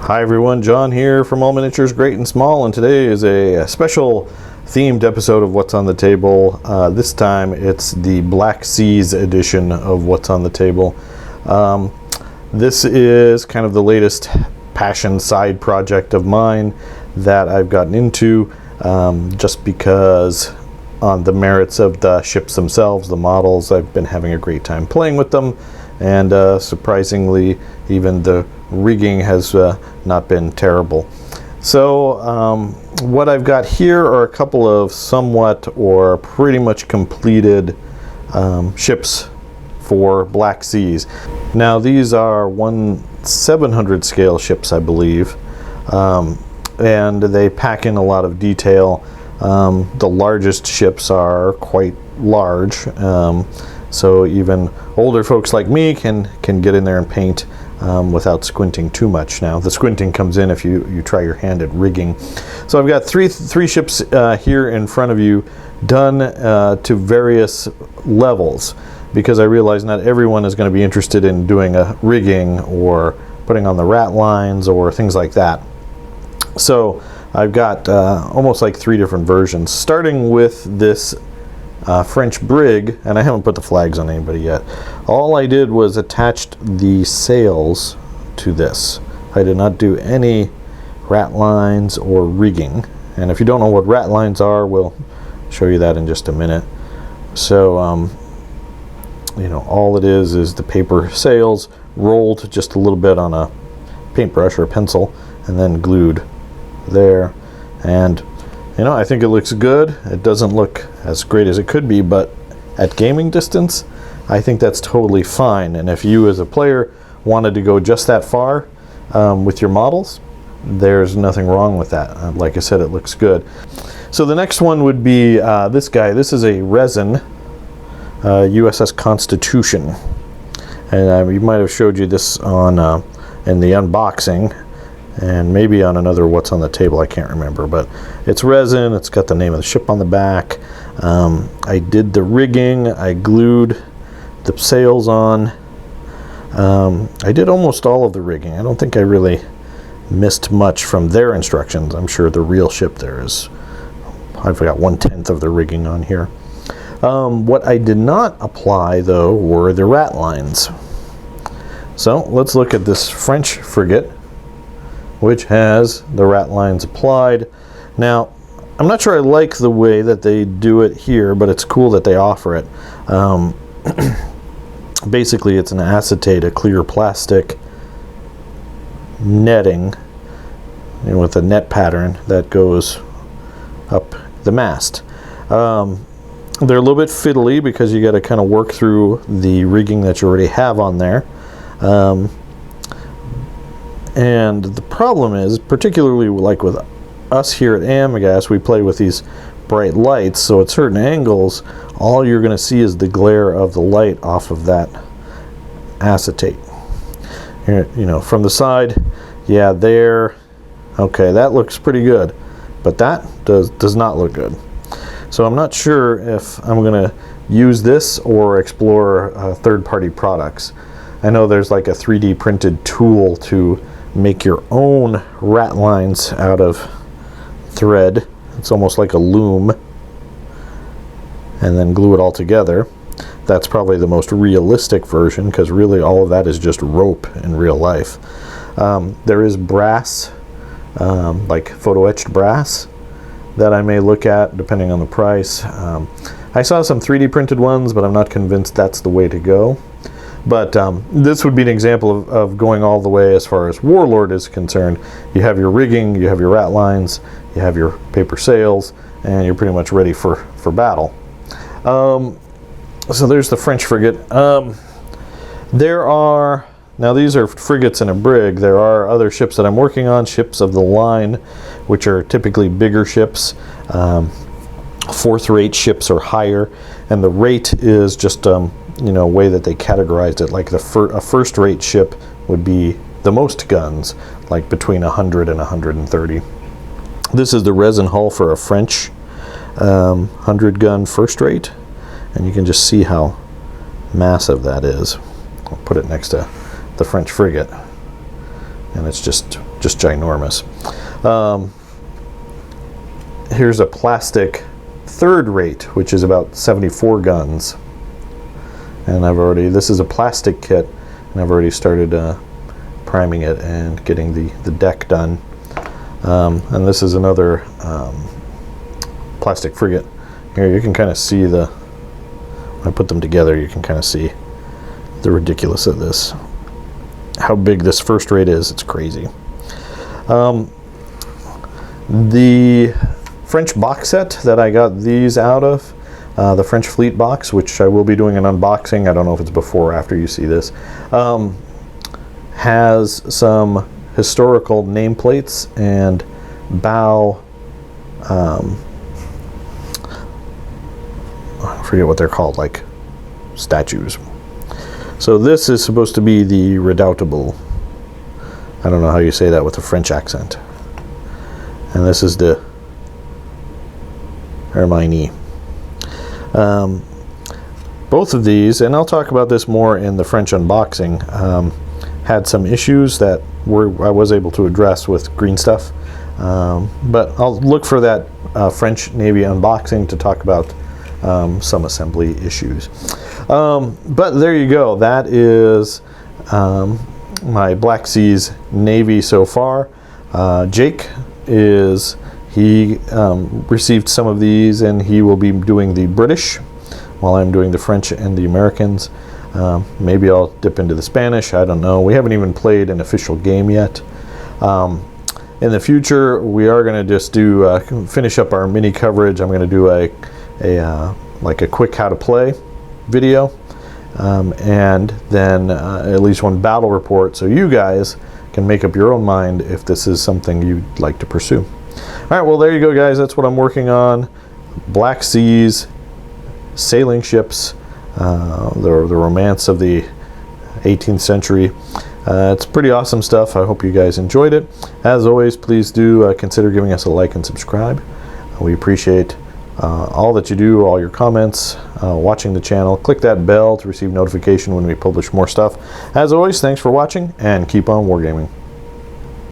Hi everyone, John here from All Miniatures Great and Small, and today is a special themed episode of What's on the Table. This time it's the Black Seas edition of What's on the Table. This is kind of the latest passion side project of mine that I've gotten into just because on the merits of the ships themselves, the models, I've been having a great time playing with them, and surprisingly even the rigging has not been terrible. So what I've got here are a couple of somewhat or pretty much completed ships for Black Seas. Now these are 1/700 scale ships, I believe, and they pack in a lot of detail. The largest ships are quite large, so even older folks like me can get in there and paint without squinting too much. Now the squinting comes in if you try your hand at rigging. So I've got three ships here in front of you, done to various levels, because I realize not everyone is going to be interested in doing a rigging or putting on the ratlines or things like that. So I've got almost like three different versions, starting with this French brig, and I haven't put the flags on anybody yet. All I did was attached the sails to this. I did not do any ratlines or rigging, and if you don't know what ratlines are, we'll show you that in just a minute. So you know, all it is the paper sails rolled just a little bit on a paintbrush or a pencil and then glued there, and you know, I think it looks good. It doesn't look as great as it could be, but at gaming distance, I think that's totally fine. And if you as a player wanted to go just that far with your models, there's nothing wrong with that. Like I said, it looks good. So the next one would be this guy. This is a resin USS Constitution. And we might have showed you this on in the unboxing, and maybe on another What's on the Table, I can't remember, but it's resin. It's got the name of the ship on the back. I did the rigging. I glued the sails on. I did almost all of the rigging. I don't think I really missed much from their instructions. I'm sure the real ship there is, I've got 1/10 of the rigging on here. What I did not apply though were the ratlines. So let's look at this French frigate, which has the ratlines applied. Now, I'm not sure I like the way that they do it here, but it's cool that they offer it. Basically, it's an acetate, a clear plastic netting, and with a net pattern that goes up the mast. They're a little bit fiddly because you got to kind of work through the rigging that you already have on there. And the problem is, particularly like with us here at Amigas, we play with these bright lights, so at certain angles, all you're going to see is the glare of the light off of that acetate. You know, from the side, yeah, there, okay, that looks pretty good, but that does not look good. So I'm not sure if I'm going to use this or explore third-party products. I know there's like a 3D printed tool to make your own ratlines out of thread. It's almost like a loom, and then glue it all together. That's probably the most realistic version, because really all of that is just rope in real life. There is brass, like photo etched brass, that I may look at depending on the price. I saw some 3D printed ones, but I'm not convinced that's the way to go. But this would be an example of going all the way as far as Warlord is concerned. You have your rigging, you have your ratlines, you have your paper sails, and you're pretty much ready for battle. So there's the French frigate. There are, now these are frigates and a brig. There are other ships that I'm working on, ships of the line, which are typically bigger ships, fourth rate ships or higher, and the rate is just you know, way that they categorized it. Like a first rate ship would be the most guns, like between 100 and 130. This is the resin hull for a French 100 gun first rate, and you can just see how massive that is. I'll put it next to the French frigate, and it's just just ginormous. Here's a plastic third rate, which is about 74 guns. And this is a plastic kit, and I've already started priming it and getting the deck done. And this is another plastic frigate. Here you can kind of see when I put them together, you can kind of see the ridiculous of this. How big this first rate is, it's crazy. The French box set that I got these out of, the French Fleet box, which I will be doing an unboxing, I don't know if it's before or after you see this, has some historical nameplates and bow, I forget what they're called, like statues. So this is supposed to be the Redoutable. I don't know how you say that with a French accent. And this is the Hermione. Both of these, and I'll talk about this more in the French unboxing, had some issues that I was able to address with green stuff. But I'll look for that French Navy unboxing to talk about some assembly issues. But there you go. That is my Black Seas Navy so far. Jake he received some of these, and he will be doing the British while I'm doing the French and the Americans. Maybe I'll dip into the Spanish, I don't know. We haven't even played an official game yet. In the future, we are going to just finish up our mini coverage. I'm going to do a quick how to play video, and then at least one battle report, so you guys can make up your own mind if this is something you'd like to pursue. All right, well, there you go, guys. That's what I'm working on. Black Seas, sailing ships, the romance of the 18th century. It's pretty awesome stuff. I hope you guys enjoyed it. As always, please do consider giving us a like and subscribe. We appreciate all that you do, all your comments, watching the channel. Click that bell to receive notification when we publish more stuff. As always, thanks for watching, and keep on wargaming.